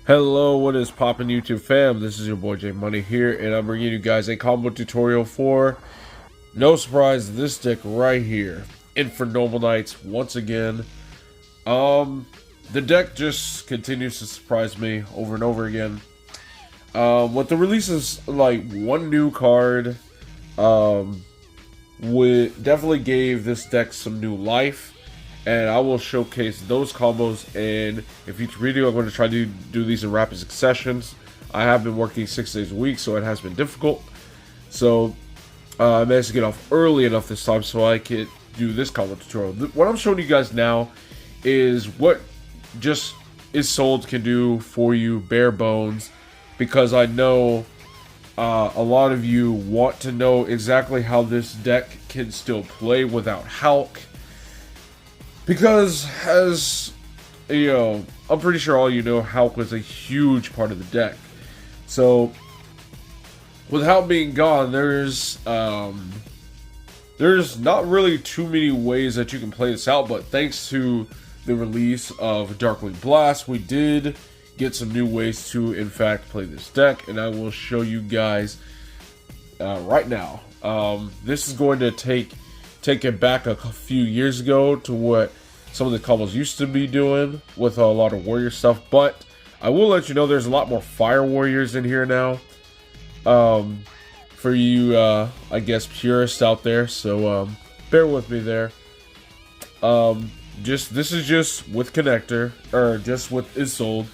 Hello, what is poppin' YouTube fam? This is your boy J Money here, and I'm bringing you guys a combo tutorial for, no surprise, this deck right here, Infernoble Knights once again. The deck just continues to surprise me over and over again. With the releases, like one new card, definitely gave this deck some new life. And I will showcase those combos in a future video. I'm going to try to do these in rapid successions. I have been working 6 days a week, so it has been difficult. So I managed to get off early enough this time so I could do this combo tutorial. What I'm showing you guys now is what just is sold can do for you, bare bones, because I know a lot of you want to know exactly how this deck can still play without Halq. Because, as you know, I'm pretty sure all you know, Halq was a huge part of the deck. So, with Halq being gone, there's not really too many ways that you can play this out. But thanks to the release of Darkwing Blast, we did get some new ways to, in fact, play this deck. And I will show you guys right now. This is going to take it back a few years ago to what some of the combos used to be doing with a lot of warrior stuff, but I will let you know there's a lot more fire warriors in here now for you I guess purists out there, so bear with me there. This is just with connector, or just with is sold.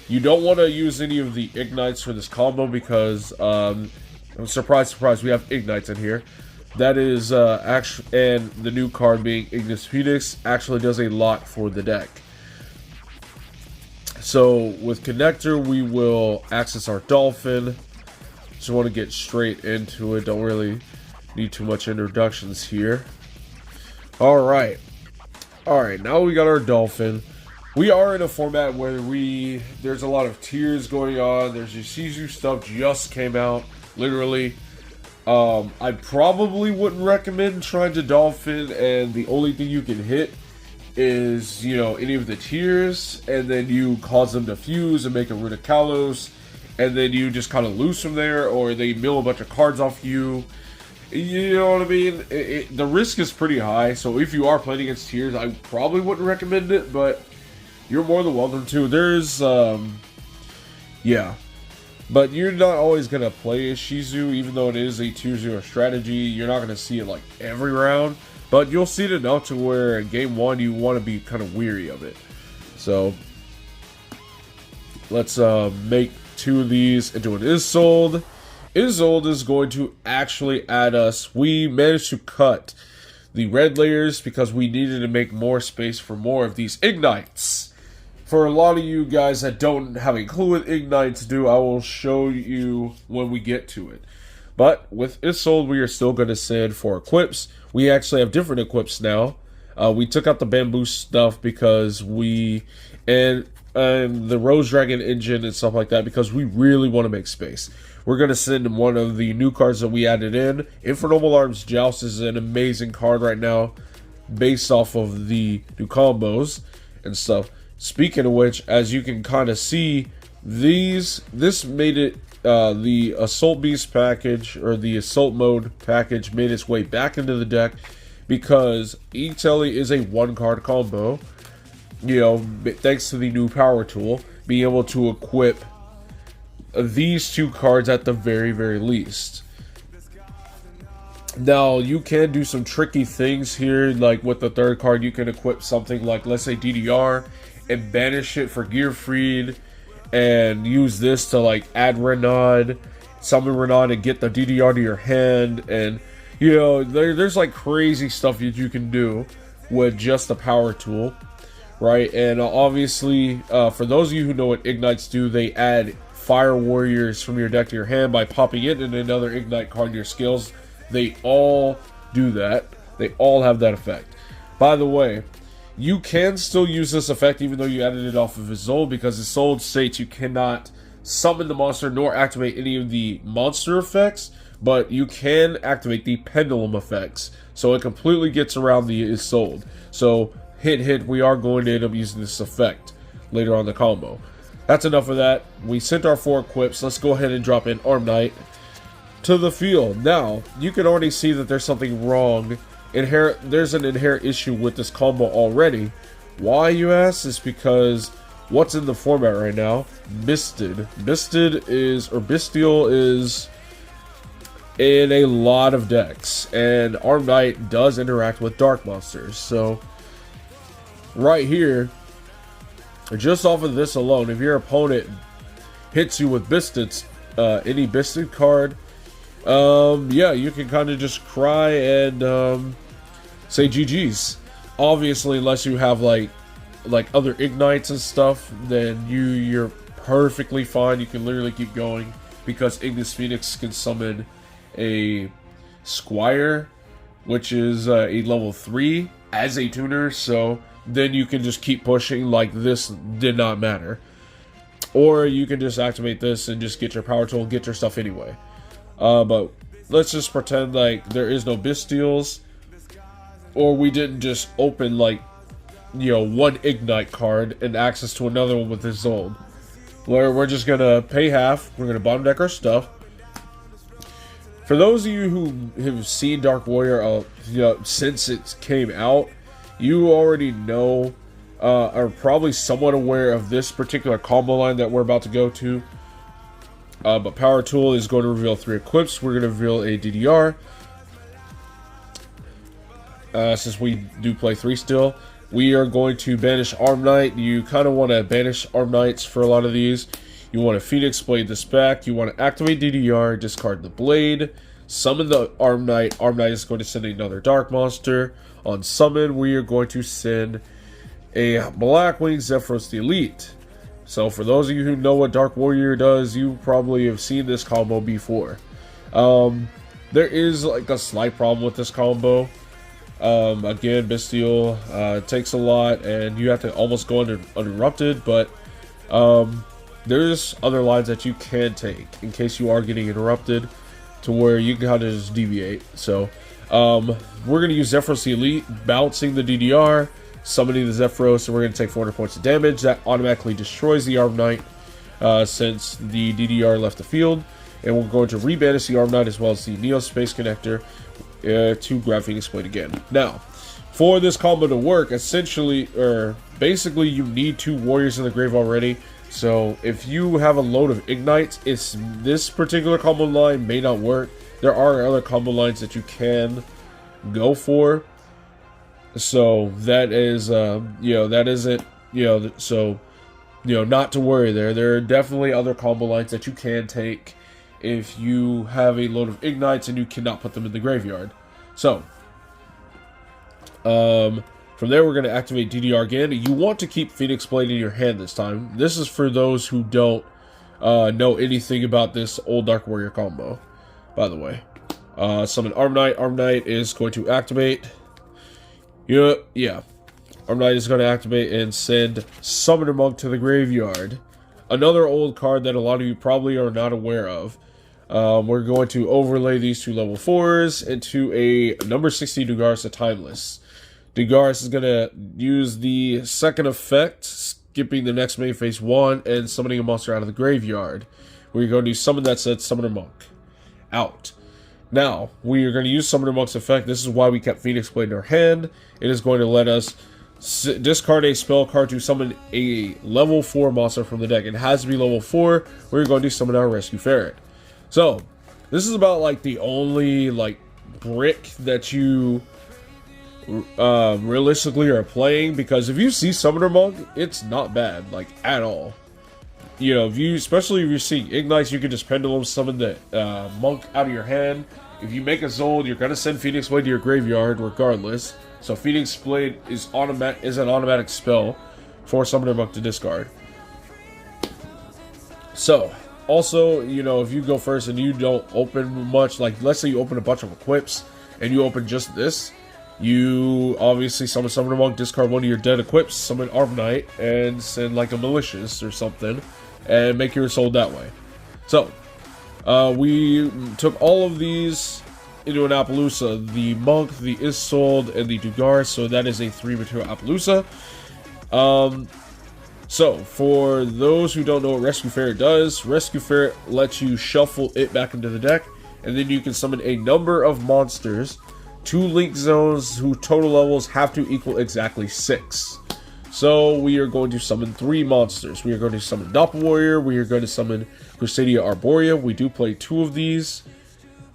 You don't want to use any of the ignites for this combo because surprise we have ignites in here. That is actually, and the new card being Ignis Phoenix actually does a lot for the deck. So with connector, we will access our dolphin. Just want to get straight into it. Don't really need too much introductions here. All right. Now we got our dolphin. We are in a format where there's a lot of tiers going on. There's your Shizu stuff just came out, literally. I probably wouldn't recommend trying to dolphin, and the only thing you can hit is, you know, any of the tiers, and then you cause them to fuse and make a Rune of Kalos, and then you just kind of lose from there, or they mill a bunch of cards off you. You know what I mean? The risk is pretty high, so if you are playing against tiers, I probably wouldn't recommend it, but you're more than welcome to. There's, yeah. But you're not always going to play as Shizu, even though it is a tier 0 strategy. You're not going to see it like every round, but you'll see it enough to where in game 1 you want to be kind of weary of it. So let's make 2 of these into an Isolde. Isolde is going to actually add us. We managed to cut the red layers because we needed to make more space for more of these ignites. For a lot of you guys that don't have a clue what ignites do, I will show you when we get to it. But with Isolde, we are still going to send for equips. We actually have different equips now. We took out the bamboo stuff because and the Rose Dragon engine and stuff like that, because we really want to make space. We're going to send one of the new cards that we added in. Infernoble Arms Joust is an amazing card right now, based off of the new combos and stuff. Speaking of which, as you can kind of see, this made it, the Assault Beast package, or the Assault Mode package, made its way back into the deck, because E-Telly is a 1-card combo, you know, thanks to the new power tool, being able to equip these 2 cards at the very, very least. Now, you can do some tricky things here, like with the 3rd card, you can equip something like, let's say, DDR, and banish it for Gearfried, and use this to like add Renaud, summon Renaud, and get the DDR to your hand. And you know, there's like crazy stuff that you can do with just the power tool, right? And obviously, for those of you who know what ignites do, they add fire warriors from your deck to your hand by popping it in another ignite card in your skills. They all do that. They all have that effect. By the way, you can still use this effect even though you added it off of Isolde, because Isolde states you cannot summon the monster nor activate any of the monster effects, but you can activate the pendulum effects. So it completely gets around the Isolde. So hint, we are going to end up using this effect later on in the combo. That's enough of that. We sent our 4 equips. Let's go ahead and drop in Arm Knight to the field. Now, you can already see that there's something wrong. There's an inherent issue with this combo already. Why, you ask? Is because what's in the format right now? Bestial is in a lot of decks, and Arm Knight does interact with dark monsters. So, right here, just off of this alone, if your opponent hits you with Bisteds, any Bisted card, yeah, you can kind of just cry and say GG's. Obviously, unless you have like other ignites and stuff, then you're perfectly fine. You can literally keep going because Ignis Phoenix can summon a Squire, which is a level 3 as a tuner, so then you can just keep pushing like this did not matter. Or you can just activate this and just get your power tool and get your stuff anyway. But let's just pretend like there is no Bestials, or we didn't just open like, you know, one Ignite card and access to another one with this Zold. Where we're just gonna pay half, we're gonna bottom deck our stuff. For those of you who have seen Dark Warrior you know, since it came out, you already know, are probably somewhat aware of this particular combo line that we're about to go to. But Power Tool is going to reveal 3 equips. We're going to reveal a DDR. Since we do play 3 still. We are going to banish Arm Knight. You kind of want to banish Arm Knights for a lot of these. You want to Phoenix Blade this back. You want to activate DDR, discard the Blade, summon the Arm Knight. Arm Knight is going to send another Dark Monster. On summon, we are going to send a Blackwing Zephyros the Elite. So for those of you who know what Dark Warrior does, you probably have seen this combo before. There is like a slight problem with this combo. Again, Bestial takes a lot, and you have to almost go uninterrupted, but there's other lines that you can take in case you are getting interrupted, to where you can kind of just deviate. So we're going to use Zephyros the Elite, bouncing the DDR, summoning the Zephyros, and we're going to take 400 points of damage. That automatically destroys the Arm Knight since the DDR left the field. And we're going to rebanish the Arm Knight as well as the Neo Space Connector to grab Phoenix Blade again. Now, for this combo to work, essentially, or basically, you need 2 warriors in the grave already. So if you have a load of ignites, this particular combo line may not work. There are other combo lines that you can go for. So that is, you know, that isn't, you know, so, you know, not to worry there. There are definitely other combo lines that you can take if you have a load of ignites and you cannot put them in the graveyard. So, from there we're going to activate DDR again. You want to keep Phoenix Blade in your hand this time. This is for those who don't know anything about this old Dark Warrior combo, by the way. Summon Arm Knight. Arm Knight is going to activate. Yeah. Arm Knight is going to activate and send Summoner Monk to the graveyard. Another old card that a lot of you probably are not aware of. We're going to overlay these 2 level 4s into a number 60 Dugaris, a Timeless. Dugaris is going to use the second effect, skipping the next main phase 1 and summoning a monster out of the graveyard. We're going to summon that said Summoner Monk out. Now, we are going to use Summoner Monk's effect. This is why we kept Phoenix Blade in our hand. It is going to let us discard a spell card to summon a level 4 monster from the deck. It has to be level 4. We're going to summon our Rescue Ferret. So, this is about like the only like brick that you realistically are playing, because if you see Summoner Monk, it's not bad, like, at all. You know, especially if you're seeing Ignites, you can just Pendulum summon the Monk out of your hand. If you make a Zold, you're going to send Phoenix Blade to your graveyard regardless. So Phoenix Blade is an automatic spell for Summoner Monk to discard. So, also, you know, if you go first and you don't open much, like, let's say you open a bunch of equips and you open just this, you obviously summon Summoner Monk, discard one of your dead equips, summon Arm Knight, and send like a Malicious or something, and make your Soul that way. So, we took all of these into an Appaloosa, the Monk, the Isolde, and the Dugar, so that is a 3 material Appaloosa. So, for those who don't know what Rescue Ferret does, Rescue Ferret lets you shuffle it back into the deck, and then you can summon a number of monsters, 2 link zones whose total levels have to equal exactly 6. So, we are going to summon 3 monsters. We are going to summon Doppel Warrior, we are going to summon Crusadia Arborea. We do play 2 of these,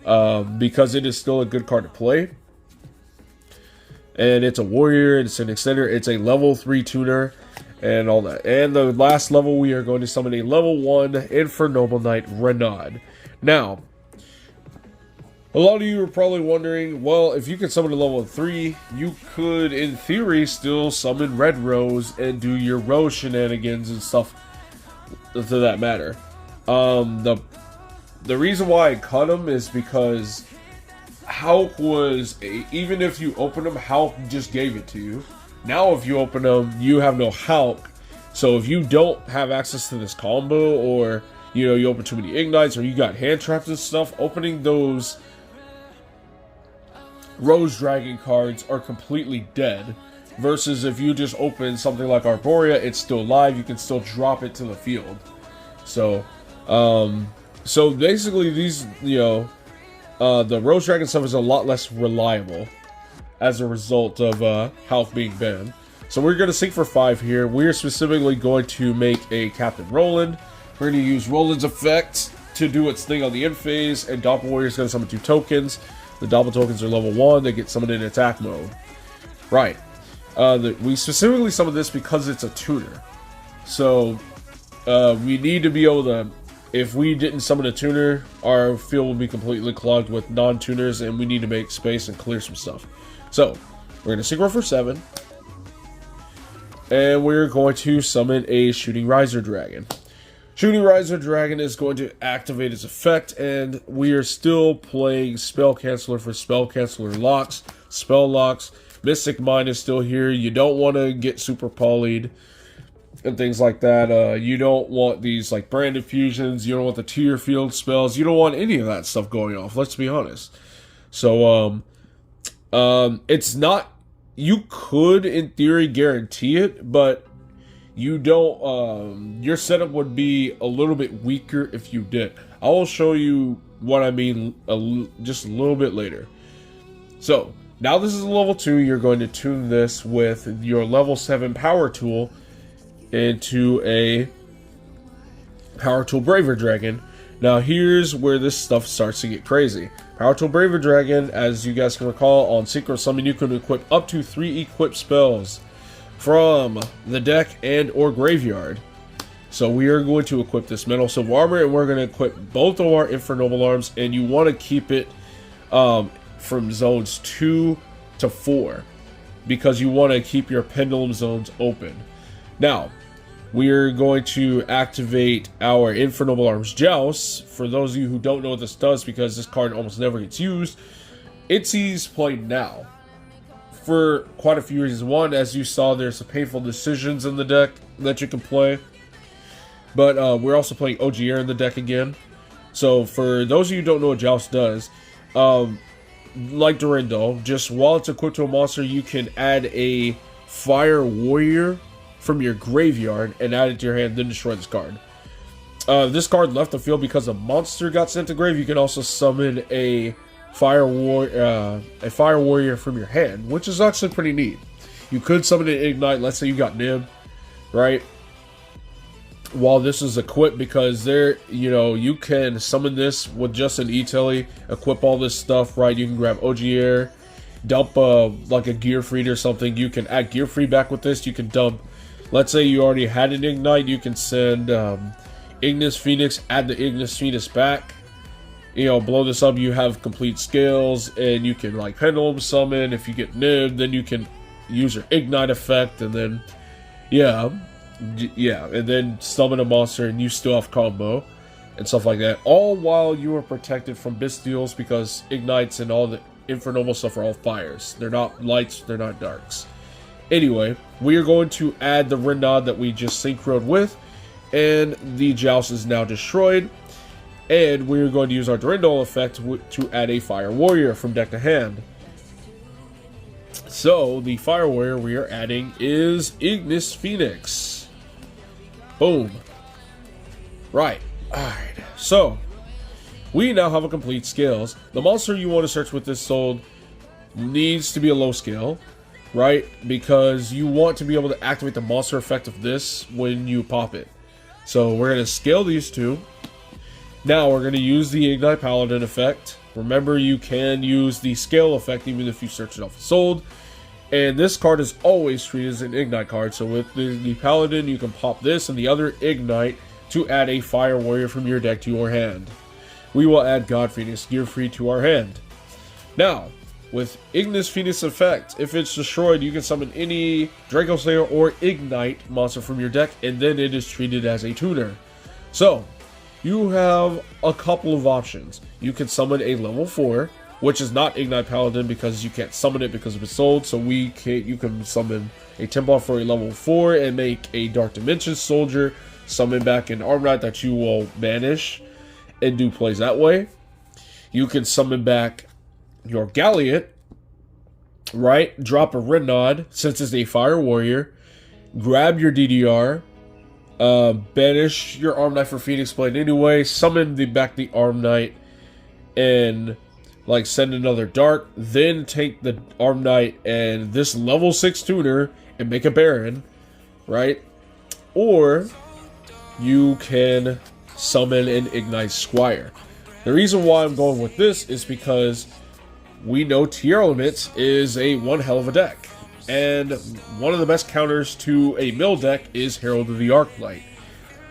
because it is still a good card to play. And it's a warrior, it's an extender, it's a level 3 tuner, and all that. And the last level, we are going to summon a level 1 Infernoble Knight Renaud. Now, a lot of you are probably wondering, well, if you can summon a level 3, you could, in theory, still summon Red Rose and do your Rose shenanigans and stuff to that matter. The reason why I cut him is because Halq was, even if you open him, Halq just gave it to you. Now if you open them, you have no Halq. So if you don't have access to this combo, or you open too many ignites, or you got hand traps and stuff, opening those Rose Dragon cards are completely dead. Versus if you just open something like Arborea, it's still live, you can still drop it to the field. So so basically these, the Rose Dragon stuff is a lot less reliable as a result of Halq being banned. So we're going to sync for 5 here. We're specifically going to make a Captain Roland. We're going to use Roland's effect to do its thing on the end phase, and Doppel Warrior is going to summon 2 tokens. The Doppel tokens are level 1, they get summoned in attack mode. Right. We specifically summoned this because it's a tuner. So we need to be able to, if we didn't summon a tuner, our field will be completely clogged with non-tuners, and we need to make space and clear some stuff. So, we're going to synchro for 7. And we're going to summon a Shooting Riser Dragon. Shooting Riser Dragon is going to activate its effect, and we are still playing Spell Canceller for Spell Canceller locks, spell locks. Mystic Mind is still here. You don't want to get super polyed and things like that. You don't want these like branded fusions. You don't want the tier field spells. You don't want any of that stuff going off. Let's be honest. So it's not. You could, in theory, guarantee it, but you don't. Your setup would be a little bit weaker if you did. I will show you what I mean just a little bit later. So now this is a level 2. You're going to tune this with your level 7 power tool into a Power Tool Braver Dragon. Now here's where this stuff starts to get crazy. Power Tool Braver Dragon, as you guys can recall, on Synchro Summon you can equip up to 3 equip spells from the deck and or graveyard. So we are going to equip this Metal Silver Armor, and we're going to equip both of our Infernoble Arms, and you want to keep it from zones 2 to 4, because you want to keep your pendulum zones open. Now, we're going to activate our Infernoble Arms Joust. For those of you who don't know what this does, because this card almost never gets used, it sees play now for quite a few reasons. One, as you saw, there's some painful decisions in the deck that you can play. But we're also playing OGR in the deck again. So for those of you who don't know what Joust does, like Durandal, just while it's equipped to a monster, you can add a Fire Warrior from your graveyard and add it to your hand, then destroy this card. This card left the field because a monster got sent to grave. You can also summon a Fire Warrior from your hand, which is actually pretty neat. You could summon an Ignite. Let's say you got Nib, right? While this is equipped, because there, you can summon this with just an E-Telly, equip all this stuff, right? You can grab OGR, dump like a Gear Freed or something. You can add Gear Free back with this. You can dump, let's say you already had an Ignite, you can send Ignis Phoenix, add the Ignis Phoenix back. Blow this up, you have complete scales, and you can like Pendulum Summon. If you get Nib, then you can use your Ignite effect, and then, and then summon a monster, and you still have combo, and stuff like that. All while you are protected from Bystials, because Ignites and all the Infernoble stuff are all fires. They're not lights, they're not darks. Anyway, we are going to add the Renaud that we just synchroed with, and the Joust is now destroyed. And we're going to use our Durandal effect to add a Fire Warrior from deck to hand. So, the Fire Warrior we are adding is Ignis Phoenix. Boom. Right. Alright. So, we now have a complete scales. The monster you want to search with this sold needs to be a low scale, right? Because you want to be able to activate the monster effect of this when you pop it. So we're going to scale these two. Now we're going to use the Ignite Paladin effect. Remember, you can use the scale effect even if you search it off as sold. And this card is always treated as an Ignite card. So with the Paladin, you can pop this and the other Ignite to add a Fire Warrior from your deck to your hand. We will add God Phoenix Gear Free to our hand. Now, with Ignis Phoenix effect, if it's destroyed, you can summon any Draco Slayer or Ignite monster from your deck, and then it is treated as a tuner. So, you have a couple of options. You can summon a level 4, which is not Ignite Paladin because you can't summon it because of its sold. So you can summon a Temple for a level 4 and make a Dark Dimension Soldier, summon back an Arm Knight that you will banish and do plays that way. You can summon back your Galliot, right? Drop a Renod since it's a Fire Warrior. Grab your DDR. Banish your Arm Knight for Phoenix Blade anyway. Summon back the Arm Knight and like send another Dark. Then take the Arm Knight and this level 6 tuner and make a Baron, right? Or you can summon an Ignite Squire. The reason why I'm going with this is because we know Tier Elements is a one hell of a deck. And one of the best counters to a mill deck is Herald of the Arclight.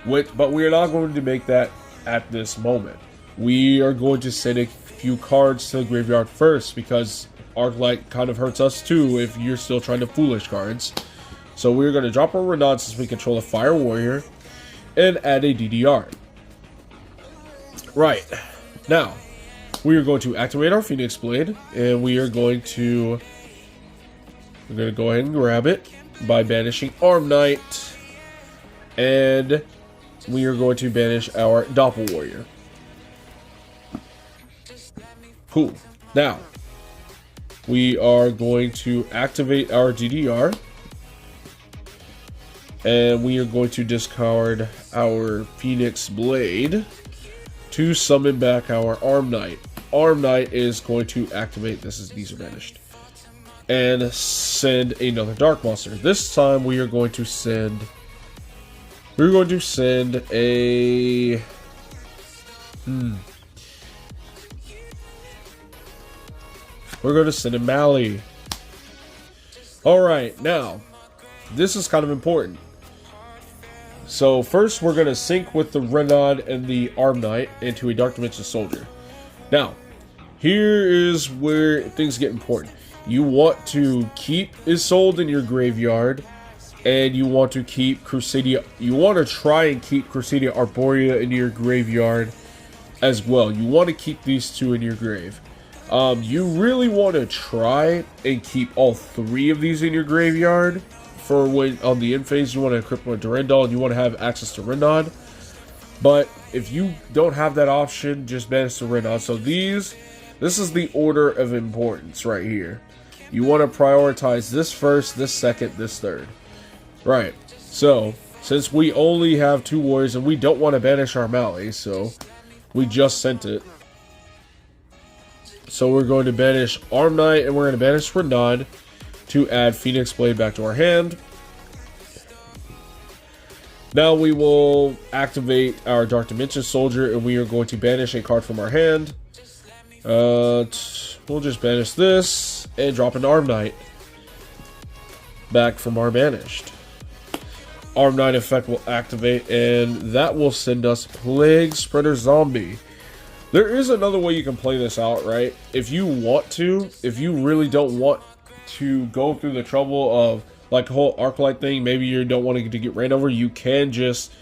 But we are not going to make that at this moment. We are going to send a few cards to the graveyard first because Arclight kind of hurts us too if you're still trying to foolish cards. So we're going to drop our Renard since we control a Fire Warrior and add a DDR. Right. Now, we are going to activate our Phoenix Blade and we are going to... We're going to go ahead and grab it by banishing Arm Knight. And we are going to banish our Doppel Warrior. Cool. Now, we are going to activate our DDR. And we are going to discard our Phoenix Blade to summon back our Arm Knight. Arm Knight is going to activate, these are banished, and send another Dark Monster. This time we are going to send a we're going to send a Mally. Alright, now this is kind of important. So first we're going to sync with the Renod and the Arm Knight into a Dark Dimension Soldier. Now, here is where things get important. You want to keep Isolde in your graveyard, and you want to keep Crusadia. You want to try and keep Crusadia Arborea in your graveyard as well. You want to keep these two in your grave. You really want to try and keep all three of these in your graveyard for when on the end phase you want to equip with Durandal and you want to have access to Renod. But if you don't have that option, just banish the Renod. So this is the order of importance right here. You want to prioritize this first, this second, this third. Right. So, since we only have 2 warriors and we don't want to banish our Mally, so we just sent it. So we're going to banish Arm Knight and we're going to banish Renod to add Phoenix Blade back to our hand. Now we will activate our Dark Dimension Soldier and we are going to banish a card from our hand. We'll just banish this and drop an Arm Knight back from our banished. Arm Knight effect will activate and that will send us Plague Spreader Zombie. There is another way you can play this out, right? If you want to, if you really don't want to go through the trouble of like the whole Arclight thing, maybe you don't want to get ran over, you can just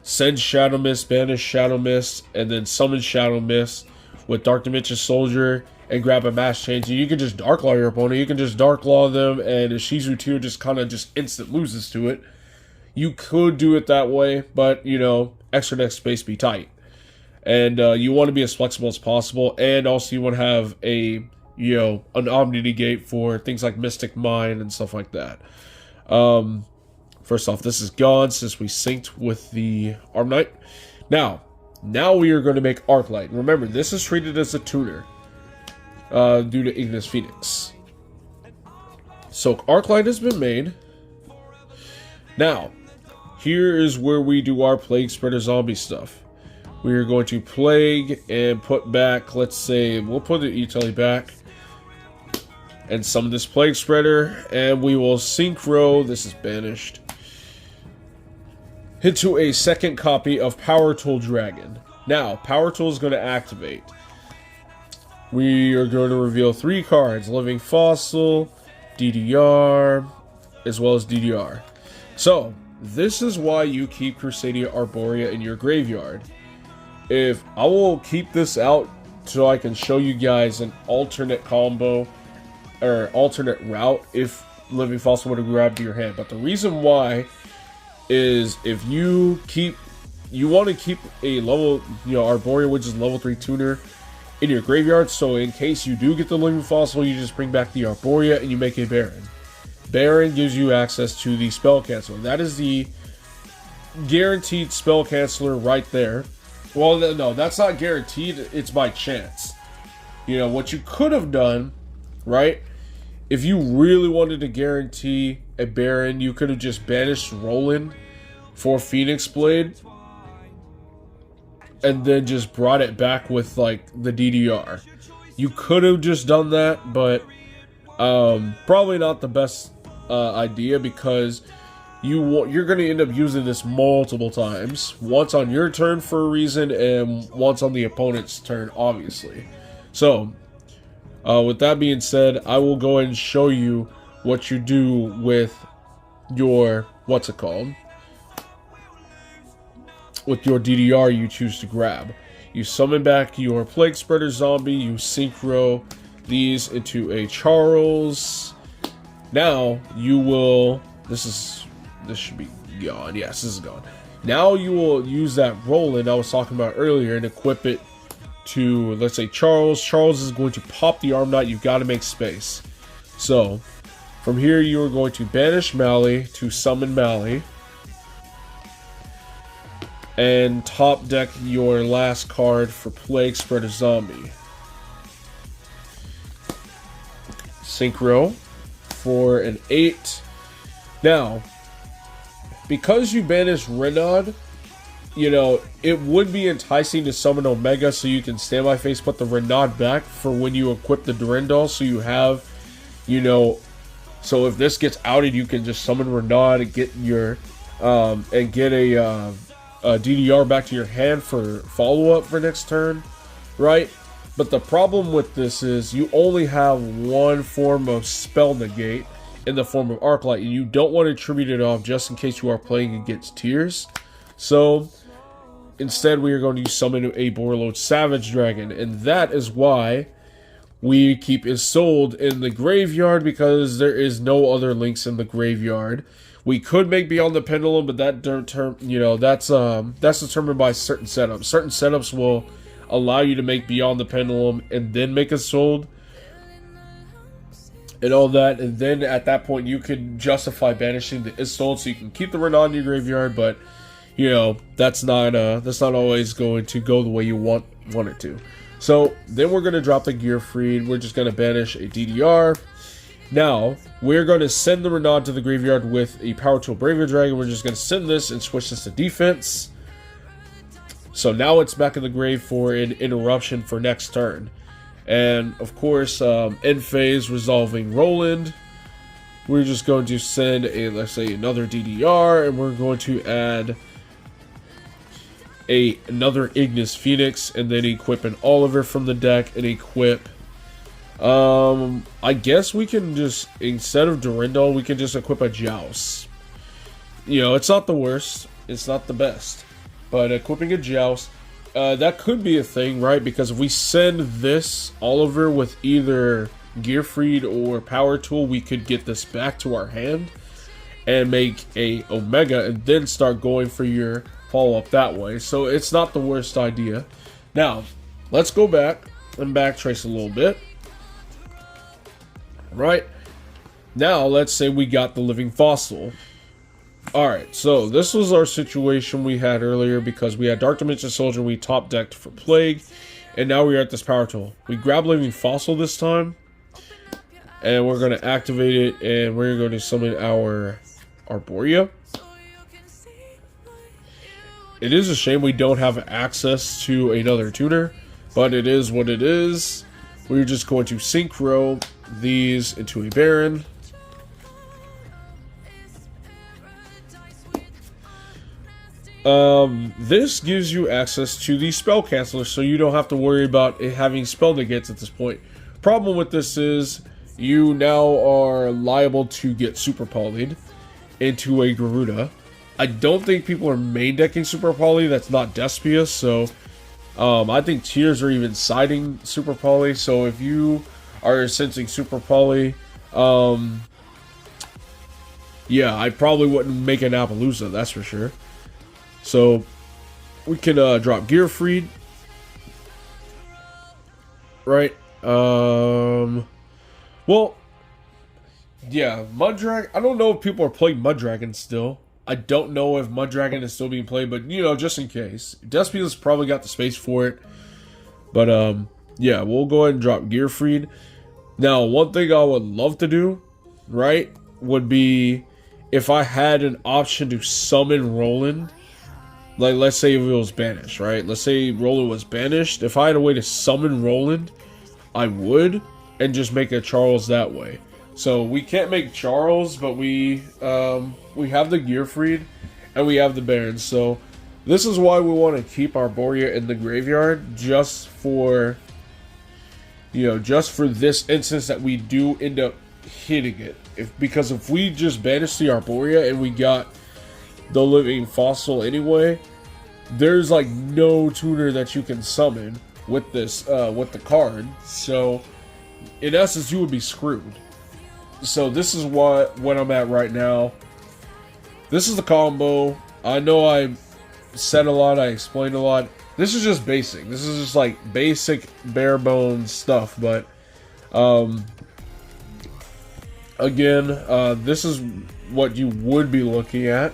send Shadow Mist, banish Shadow Mist, and then summon Shadow Mist with Dark Dimension Soldier and grab a Mass Change. And you can just Darklaw your opponent, you can just Darklaw them, and if Shizu Tier just kind of just instant loses to it. You could do it that way, but you know, extra deck space be tight. And you want to be as flexible as possible, and also you want to have a, you know, an Omni Negate for things like Mystic Mine and stuff like that. First off, this is gone since we synced with the Arm Knight. Now we are going to make Arclight. Remember, this is treated as a tuner due to Ignis Phoenix. So Arclight has been made. Now, here is where we do our Plague Spreader Zombie stuff. We are going to Plague and put back, let's say, we'll put the E-Telly back. And summon this Plague Spreader. And we will Synchro, this is banished, into a second copy of Power Tool Dragon. Now, Power Tool is going to activate. We are going to reveal 3 cards. Living Fossil, DDR, as well as DDR. So, this is why you keep Crusadia Arborea in your graveyard. If I will keep this out so I can show you guys an alternate combo, or alternate route if Living Fossil would have grabbed your hand. But the reason why is if you want to keep a level, Arborea, which is level 3 tuner, in your graveyard, so in case you do get the Living Fossil, you just bring back the Arborea and you make a Baron. Baron gives you access to the Spell Canceller. That is the guaranteed Spell Canceller right there. Well, no, that's not guaranteed, it's by chance. What you could have done, right, if you really wanted to guarantee a Baron, you could have just banished Roland for Phoenix Blade and then just brought it back with, like, the DDR. You could have just done that, but probably not the best idea, because you're going to end up using this multiple times. Once on your turn for a reason, and once on the opponent's turn, obviously. So, with that being said, I will go ahead and show you what you do with your, with your DDR you choose to grab. You summon back your Plague Spreader Zombie, you Synchro these into a Charles. Now, you will, this should be gone, yes, this is gone. Now you will use that Roland I was talking about earlier and equip it to, let's say, Charles. Charles is going to pop the Arm Knight. You've got to make space. So, from here, you are going to banish Mally to summon Mally. And top deck your last card for Plague Spreader Zombie. Synchro for an 8. Now, because you banished Renaud, it would be enticing to summon Omega so you can standby phase put the Renaud back for when you equip the Durandal, so you have, so if this gets outed, you can just summon Renaud and get your, and get a DDR back to your hand for follow-up for next turn, right? But the problem with this is you only have one form of spell negate in the form of Arclight, and you don't want to tribute it off just in case you are playing against tiers. So, instead, we are going to summon a Borreload Savage Dragon, and that is why we keep Isolde in the graveyard, because there is no other links in the graveyard. We could make Beyond the Pendulum, but that that's determined by certain setups. Certain setups will allow you to make Beyond the Pendulum and then make Isolde and all that, and then at that point you could justify banishing the Isolde so you can keep the Renaud in your graveyard, but that's not always going to go the way you want it to. So then we're going to drop the Gearfried. We're just going to banish a DDR. Now we're going to send the Renaud to the graveyard with a Power Tool Bravier Dragon. We're just going to send this and switch this to defense. So now it's back in the grave for an interruption for next turn. And of course, end phase resolving Roland. We're just going to send a, let's say, another DDR, and we're going to add another Ignis Phoenix, and then equip an Oliver from the deck, and equip, I guess we can just, instead of Durandal, we can just equip a Joust. It's not the worst, it's not the best, but equipping a Joust, that could be a thing, right? Because if we send this Oliver with either Gearfried or Power Tool, we could get this back to our hand and make a Omega and then start going for your follow-up that way. So it's not the worst idea. Now, let's go back and backtrace a little bit. Right? Now, let's say we got the Living Fossil. Alright, so this was our situation we had earlier because we had Dark Dimension Soldier, we top decked for Plague, and now we're at this power tool. We grab Living Fossil this time, and we're going to activate it, and we're going to summon our Arborea. It is a shame we don't have access to another tuner, but it is what it is. We're just going to synchro these into a Baron. This gives you access to the spell canceller, so you don't have to worry about it having spell negates at this point. Problem with this is you now are liable to get super polyed into a Garuda. I don't think people are main decking super poly. That's not Despia, so I think tiers are even siding super poly. So if you are sensing super poly, yeah, I probably wouldn't make an Appaloosa, that's for sure. So we can drop Gearfried, right? Well, yeah, Muddragon. I don't know if people are playing Muddragon still. I don't know if Muddragon is still being played, but you know, just in case, Despia's probably got the space for it. But yeah, we'll go ahead and drop Gearfried. Now, one thing I would love to do, right, would be if I had an option to summon Roland. Like, let's say if it was banished, right? Let's say Roland was banished. If I had a way to summon Roland, I would, and just make a Charles that way. So we can't make Charles, but we have the Gearfried, and we have the Baron. So this is why we want to keep our Arborea in the graveyard, just for, you know, just for this instance that we do end up hitting it. Because if we just banish the Arborea and we got the Living Fossil anyway, there's like no tuner that you can summon with this with the card. So in essence, you would be screwed. So this is what I'm at right now. This is the combo. I know I said a lot, I explained a lot. This is just basic. This is just like basic bare bones stuff, but again, this is what you would be looking at.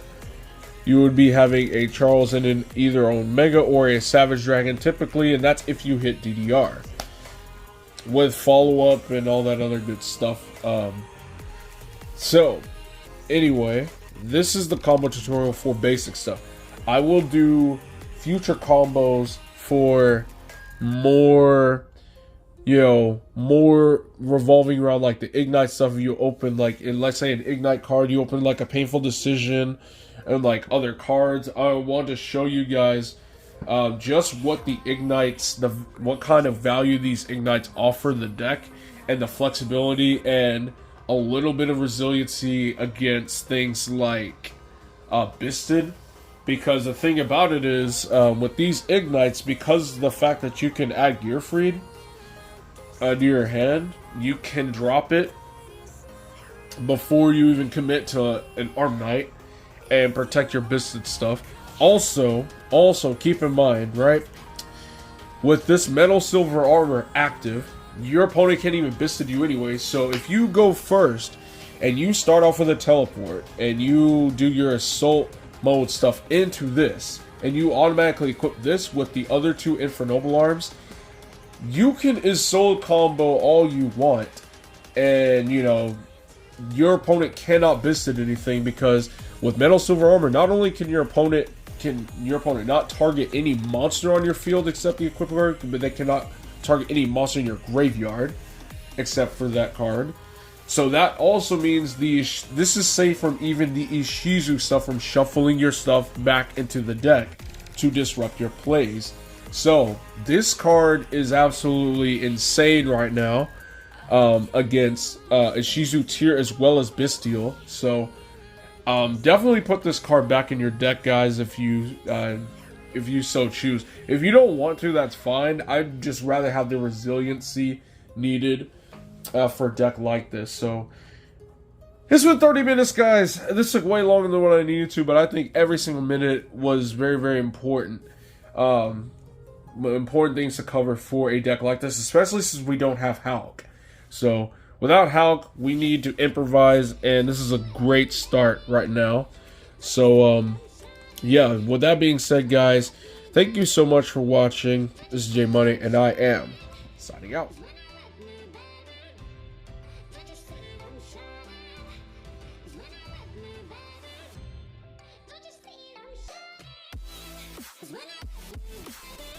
You would be having a Charles in an either Omega or a Savage Dragon typically, and that's if you hit DDR. With follow-up and all that other good stuff. So, anyway, this is the combo tutorial for basic stuff. I will do future combos for more, you know, more revolving around like the Ignite stuff. You open like, in, let's say an Ignite card, you open like a Painful Decision, and like other cards. I want to show you guys just what the Ignites, what kind of value these Ignites offer the deck, and the flexibility and a little bit of resiliency against things like Bisted. Because the thing about it is, with these Ignites, because of the fact that you can add Gearfried to your hand, you can drop it before you even commit to an Arm Knight and protect your Bisted stuff. Also keep in mind, right, with this Metal Silver Armor active, your opponent can't even Bisted you anyway. So if you go first and you start off with a teleport and you do your assault mode stuff into this, and you automatically equip this with the other two Infernoble arms, you can Isolde combo all you want, and you know, your opponent cannot Bisted anything, because with Metal Silver Armor, not only can your opponent not target any monster on your field except the equip card, but they cannot target any monster in your graveyard except for that card. So that also means this is safe from even the Ishizu stuff from shuffling your stuff back into the deck to disrupt your plays. So this card is absolutely insane right now against Ishizu tier as well as Bestial. So definitely put this card back in your deck, guys, if you so choose. If you don't want to, that's fine. I'd just rather have the resiliency needed for a deck like this. So it's been 30 minutes, guys. This took way longer than what I needed to, but I think every single minute was very, very important. Important things to cover for a deck like this, especially since we don't have Halq. So without Halq, we need to improvise, and this is a great start right now. So, yeah, with that being said, guys, thank you so much for watching. This is J Money, and I am signing out.